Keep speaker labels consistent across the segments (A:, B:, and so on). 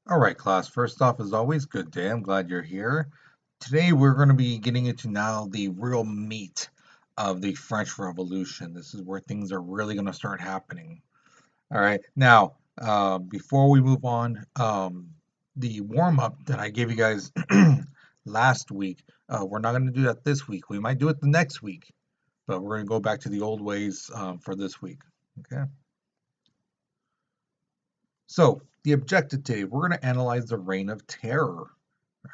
A: All right, class. First off, as always, good day. I'm glad you're here. Today, we're going to be getting into now the real meat of the French Revolution. This is where things are really going to start happening. All right. Now, before we move on, the warm up that I gave you guys last week, we're not going to do that this week. We might do it the next week, but we're going to go back to the old ways for this week. Okay. So, the objective today, we're going to analyze the Reign of Terror.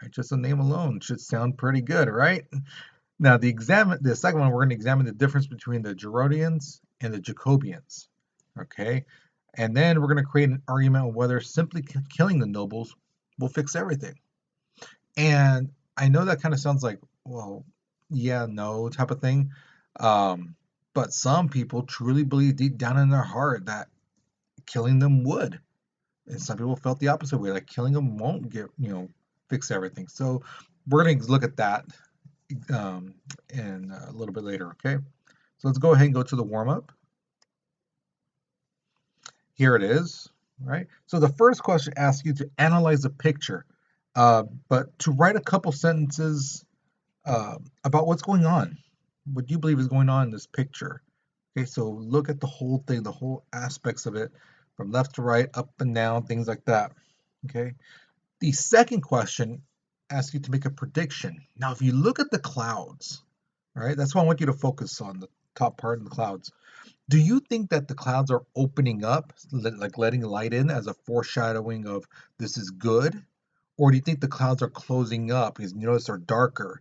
A: Right, just the name alone should sound pretty good, right? Now, the second one, we're going to examine the difference between the Girodians and the Jacobians. Okay, and then we're going to create an argument on whether simply killing the nobles will fix everything. And I know that kind of sounds like, well, yeah, no type of thing. Um, but some people truly believe deep down in their heart that killing them would. And some people felt the opposite way, like killing them won't fix everything. So we're going to look at that in a little bit later, okay? So let's go ahead and go to the warm-up. Here it is, right? So the first question asks you to analyze a picture, but to write a couple sentences about what's going on, what you believe is going on in this picture. Okay, so look at the whole thing, the whole aspects of it, from left to right, up and down, things like that. Okay. The second question asks you to make a prediction. Now, if you look at the clouds, right, that's what I want you to focus on, the top part of the clouds. Do you think that the clouds are opening up, like letting light in as a foreshadowing of this is good? Or do you think the clouds are closing up because you notice they're darker,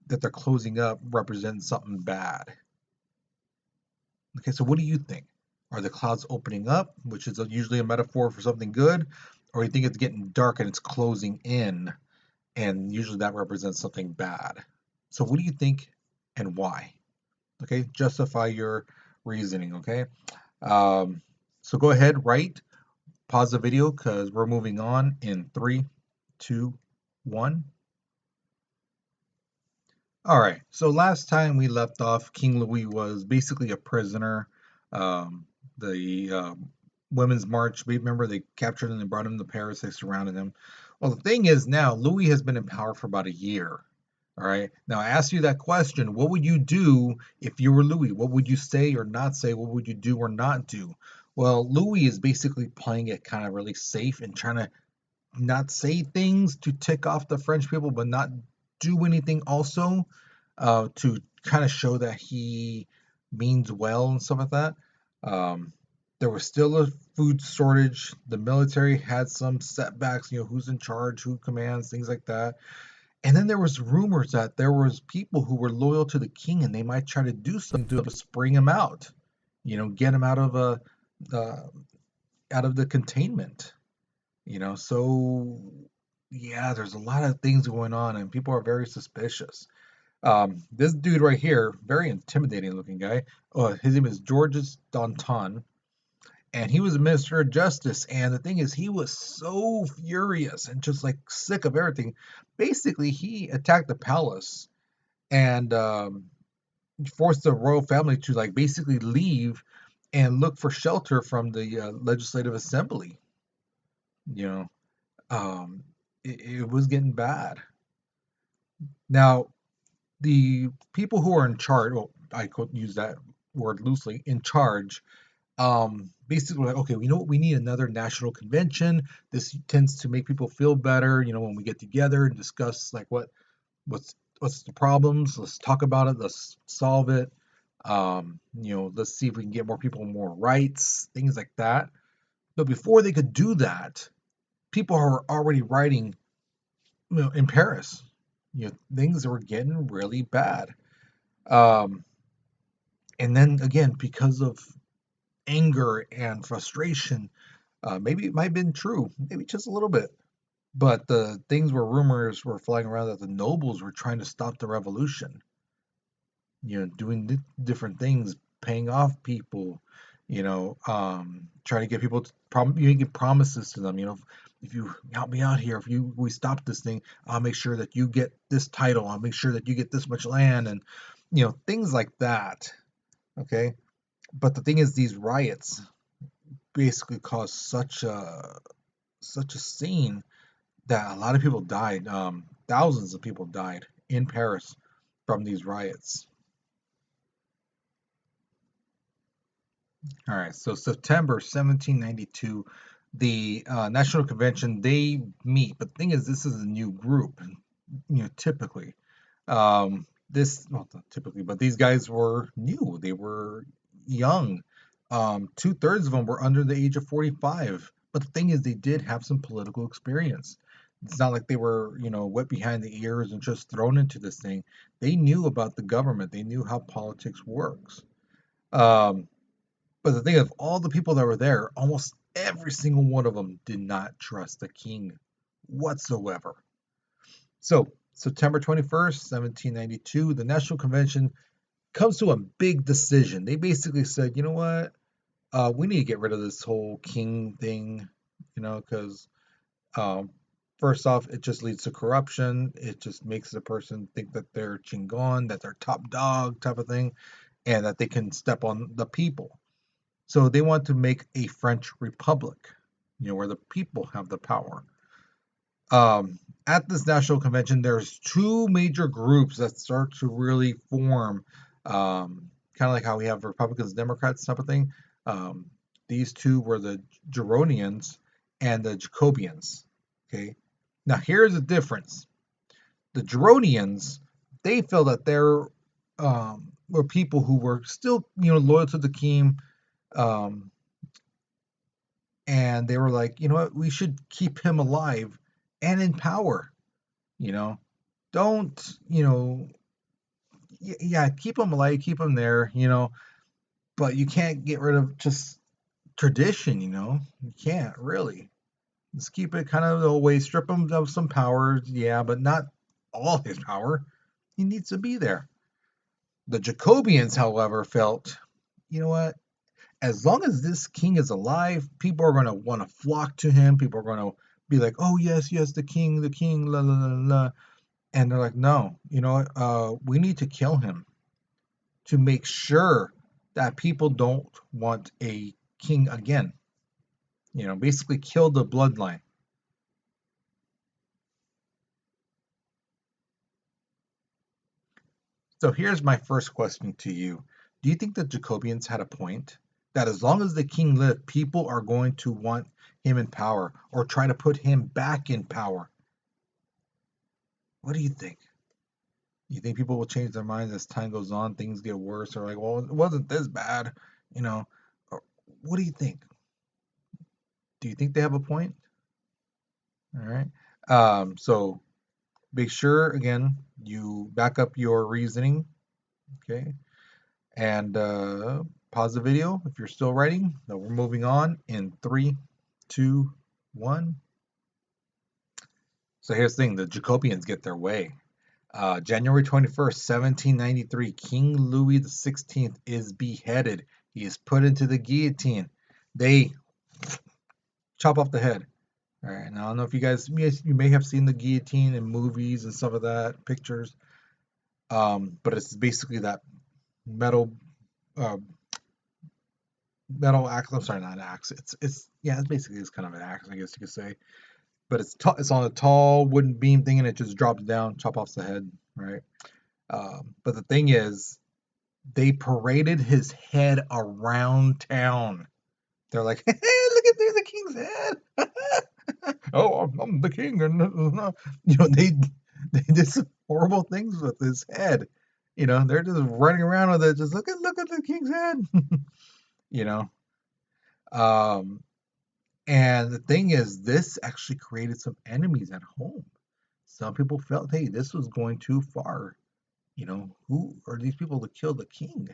A: that they're closing up represents something bad? Okay, so what do you think? Are the clouds opening up, which is usually a metaphor for something good? Or do you think it's getting dark and it's closing in, and usually that represents something bad? So what do you think and why? Okay, justify your reasoning, okay? Um, so go ahead, write, pause the video because we're moving on in three, two, one. All right, so last time we left off, King Louis was basically a prisoner. Um, the Women's March, remember they captured him and brought him to Paris, they surrounded him. Well, the thing is now, Louis has been in power for about a year. All right, now I ask you that question, what would you do if you were Louis? What would you say or not say? What would you do or not do? Well, Louis is basically playing it kind of really safe and trying to not say things to tick off the French people, but not do anything also to kind of show that he means well and stuff like that. Um, there was still a food shortage. The military had some setbacks, who's in charge, who commands, things like that. And then there was rumors that there was people who were loyal to the king and they might try to do something to spring him out, get him uh, out of the containment. So yeah, there's a lot of things going on, and people are very suspicious. This dude right here, very intimidating looking guy. His name is Georges Danton, and he was a minister of justice. And the thing is, he was so furious and just like sick of everything. Basically, he attacked the palace and forced the royal family to like basically leave and look for shelter from the legislative assembly. You know, um, it was getting bad. Now, the people who are in charge, well, I could use that word loosely, in charge, basically like, okay, we know what we need another national convention. This tends to make people feel better, when we get together and discuss like what's the problems. Let's talk about it. Let's solve it. Let's see if we can get more people more rights, things like that. But before they could do that, people are already writing, in Paris. Things were getting really bad. Um, and then again, because of anger and frustration, maybe it might have been true, maybe just a little bit. But the things where rumors were flying around that the nobles were trying to stop the revolution, doing different things, paying off people, trying to get people to you give promises to them, if you help me out here, if we stop this thing, I'll make sure that you get this title, I'll make sure that you get this much land, and things like that. Okay, but the thing is, these riots basically caused such a scene that a lot of people died. Thousands of people died in Paris from these riots. All right, so September 1792, the National Convention, they meet. But the thing is, this is a new group, typically. This, well, not typically, but these guys were new. They were young. Two-thirds of them were under the age of 45. But the thing is, they did have some political experience. It's not like they were, wet behind the ears and just thrown into this thing. They knew about the government. They knew how politics works. Um, but the thing of all the people that were there, almost every single one of them did not trust the king whatsoever. So, September 21st, 1792, the National Convention comes to a big decision. They basically said, you know what? We need to get rid of this whole king thing, because um, first off, it just leads to corruption. It just makes the person think that they're chingon, that they're top dog type of thing, and that they can step on the people. So they want to make a French republic, where the people have the power. Um, at this national convention, there's two major groups that start to really form, kind of like how we have Republicans, Democrats type of thing. Um, these two were the Gironians and the Jacobians. Okay, now here's the difference. The Gironians, they feel that there were people who were still, loyal to the king, um, and they were like, you know what, we should keep him alive and in power. You know, don't, yeah, keep him alive, keep him there. But you can't get rid of just tradition. You can't really. Just keep it kind of the way, strip him of some power, yeah, but not all his power. He needs to be there. The Jacobians, however, felt, you know what? As long as this king is alive, people are going to want to flock to him. People are going to be like, oh, yes, yes, the king, la, la, la, la. And they're like, no, you know what? We need to kill him to make sure that people don't want a king again. Basically kill the bloodline. So here's my first question to you. Do you think the Jacobians had a point? That as long as the king lived, people are going to want him in power or try to put him back in power. What do you think? You think people will change their minds as time goes on, things get worse, or like, well, it wasn't this bad, you know? Or what do you think? Do you think they have a point? All right. So make sure again you back up your reasoning, okay? And pause the video if you're still writing. Now we're moving on in 3, 2, 1. So here's the thing: the Jacobians get their way. January 21st, 1793, King Louis XVI is beheaded. He is put into the guillotine. They chop off the head. All right. Now I don't know if you may have seen the guillotine in movies and stuff like that, pictures. But it's basically that metal, uh, metal axe. I'm sorry, not an axe. It's yeah, it's kind of an axe, I guess you could say. But it's on a tall wooden beam thing, and it just drops down, chop off the head, right? But the thing is, they paraded his head around town. They're like, hey, look at there's the king's head. Oh, I'm the king, and they did some horrible things with his head. They're just running around with it, just look at the king's head. you know. Um, and the thing is, this actually created some enemies at home. Some people felt, hey, this was going too far. Who are these people to kill the king?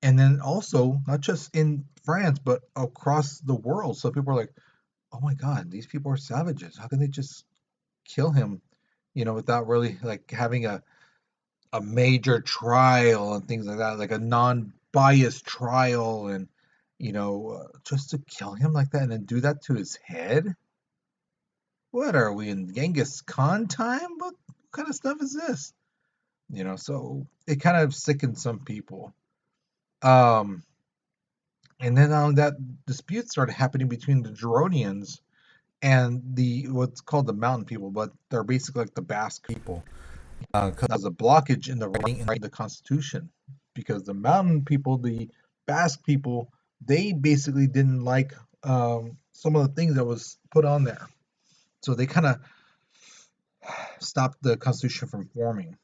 A: And then also, not just in France, but across the world. So people are like, oh my God, these people are savages. How can they just kill him, without really like having a major trial and things like that, like a non-biased trial, and just to kill him like that and then do that to his head? What are we in Genghis Khan time? What kind of stuff is this? So it kind of sickened some people. Um, and then that dispute started happening between the Gironians and the what's called the mountain people, but they're basically like the Basque people, because there's a blockage in the writing in the Constitution, because the mountain people, the Basque people, they basically didn't like some of the things that was put on there, so they kind of stopped the Constitution from forming.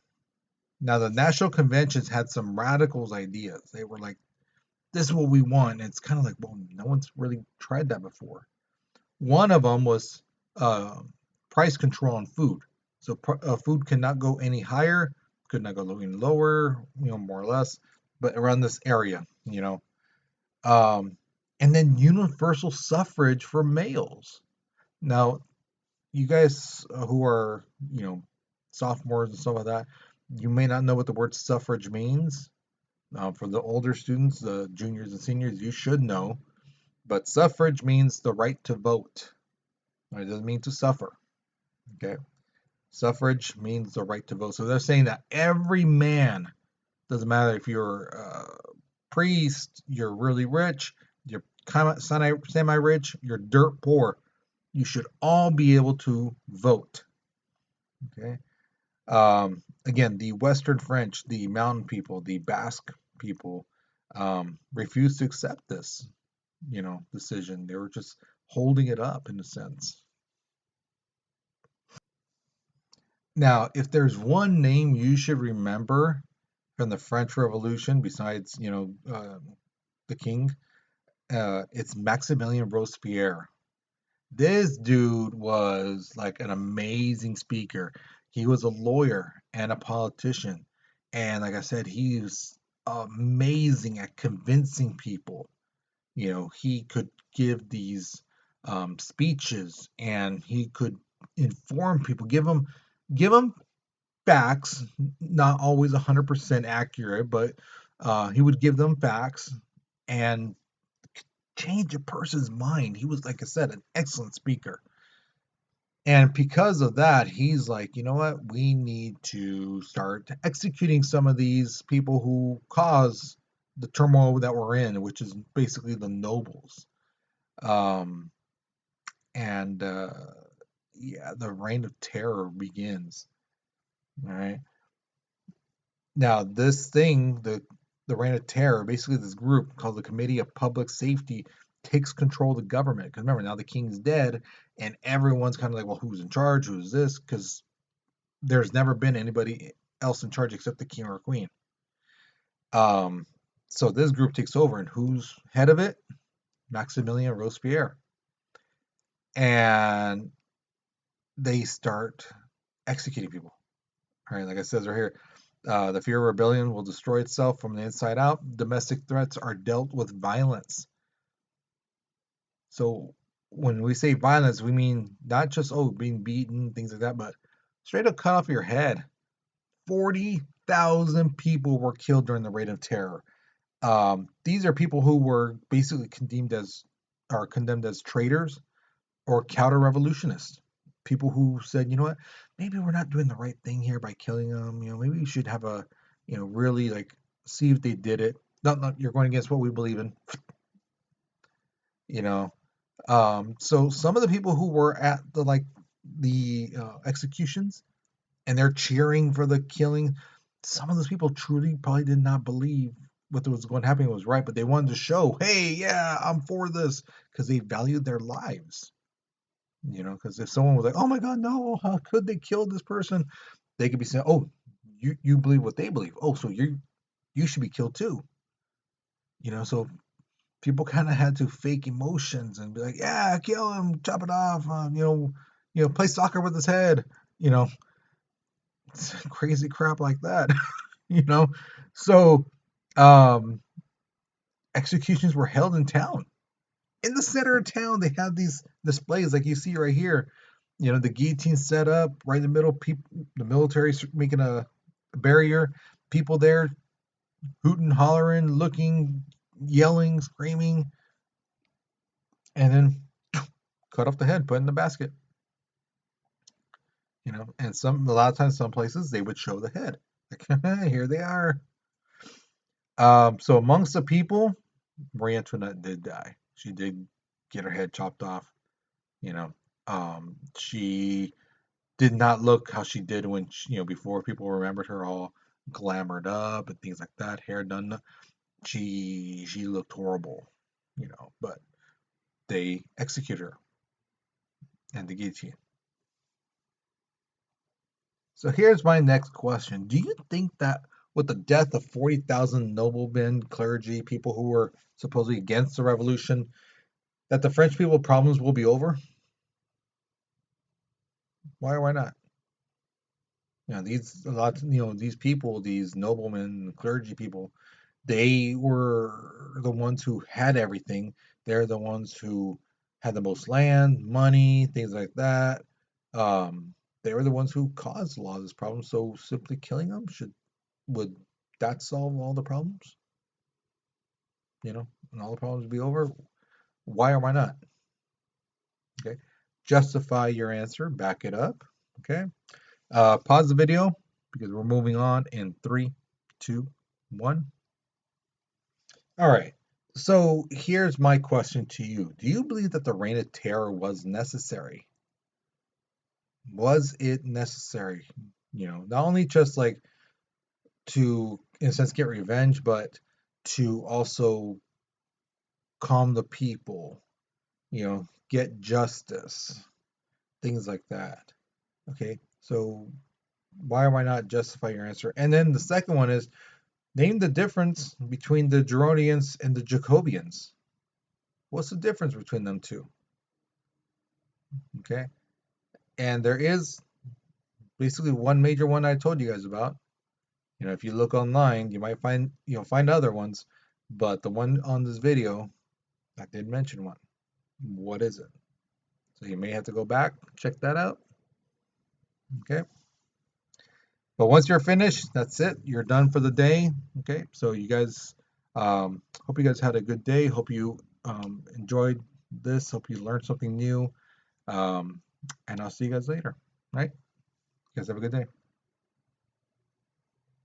A: Now the national conventions had some radicals ideas. They were like, "This is what we want." And it's kind of like, well, no one's really tried that before. One of them was uh, price control on food. So food cannot go any higher, could not go any lower, more or less, but around this area, Um, and then universal suffrage for males. Now, you guys who are, sophomores and stuff like that, you may not know what the word suffrage means. For the older students, the juniors and seniors, you should know. But suffrage means the right to vote. It doesn't mean to suffer. Okay. Suffrage means the right to vote. So they're saying that every man, doesn't matter if you're a priest, you're really rich, you're kind of semi-rich, you're dirt poor, you should all be able to vote. Okay. Again, the Western French, the Mountain people, the Basque people, refused to accept this, decision. They were just holding it up in a sense. Now, if there's one name you should remember from the French Revolution, besides, the king, it's Maximilien Robespierre. This dude was like an amazing speaker. He was a lawyer and a politician. And like I said, he was amazing at convincing people. He could give these speeches, and he could inform people, give them facts, not always 100% accurate, but he would give them facts and change a person's mind. He was, like I said, an excellent speaker. And because of that, he's like, you know what? We need to start executing some of these people who cause the turmoil that we're in, which is basically the nobles. Um, and yeah, the reign of terror begins. All right. Now, this thing, the Reign of Terror, basically this group called the Committee of Public Safety takes control of the government. Because remember, now the king's dead, and everyone's kind of like, well, who's in charge? Who's this? Because there's never been anybody else in charge except the king or queen. Um, so this group takes over, and who's head of it? Maximilien Robespierre. And they start executing people. All right, like it says right here, the fear of rebellion will destroy itself from the inside out. Domestic threats are dealt with violence. So when we say violence, we mean not just being beaten, things like that, but straight up cut off your head. 40,000 people were killed during the Reign of Terror. These are people who were basically condemned as traitors or counter-revolutionists. People who said, you know what, maybe we're not doing the right thing here by killing them. Maybe we should have really like see if they did it. Not you're going against what we believe in. You know, so some of the people who were at the executions and they're cheering for the killing, some of those people truly probably did not believe what was going to happen was right, but they wanted to show, hey, yeah, I'm for this, because they valued their lives. Because if someone was like, oh my God, no, how could they kill this person? They could be saying, oh, you believe what they believe. Oh, so you should be killed too. So people kind of had to fake emotions and be like, yeah, kill him, chop it off, play soccer with his head, you know, crazy crap like that, you know. So um, executions were held in town. In the center of town, they had these displays like you see right here. The guillotine set up right in the middle. People, the military making a barrier. People there hooting, hollering, looking, yelling, screaming, and then cut off the head, put in the basket. And a lot of times, some places they would show the head. Like, here they are. So amongst the people, Marie Antoinette did die. She did get her head chopped off. You know, She did not look how she did when before people remembered her all glamored up and things like that, hair done. She looked horrible, but they executed her and the guillotine. So here's my next question. Do you think that with the death of 40,000 noblemen, clergy, people who were supposedly against the revolution, that the French people problems will be over? Why or why not? These people, these noblemen, clergy people, they were the ones who had everything. They're the ones who had the most land, money, things like that. Um, they were the ones who caused a lot of this problem. So simply killing them would that solve all the problems? And all the problems be over? Why or why not? Okay. Justify your answer, back it up. Okay. Pause the video because we're moving on in three, two, one. All right. So here's my question to you. Do you believe that the Reign of Terror was necessary? Was it necessary? Not only just like to, in a sense, get revenge, but to also calm the people, get justice, things like that. Okay. So why or why not justify your answer? And then the second one is name the difference between the Gironians and the Jacobians. What's the difference between them two? Okay. And there is basically one major one I told you guys about. If you look online, you might find other ones, but the one on this video, I did mention one. What is it? So you may have to go back, check that out. Okay. But once you're finished, that's it. You're done for the day. Okay. So you guys, hope you guys had a good day. Hope you enjoyed this. Hope you learned something new. Um, and I'll see you guys later. All right. You guys have a good day.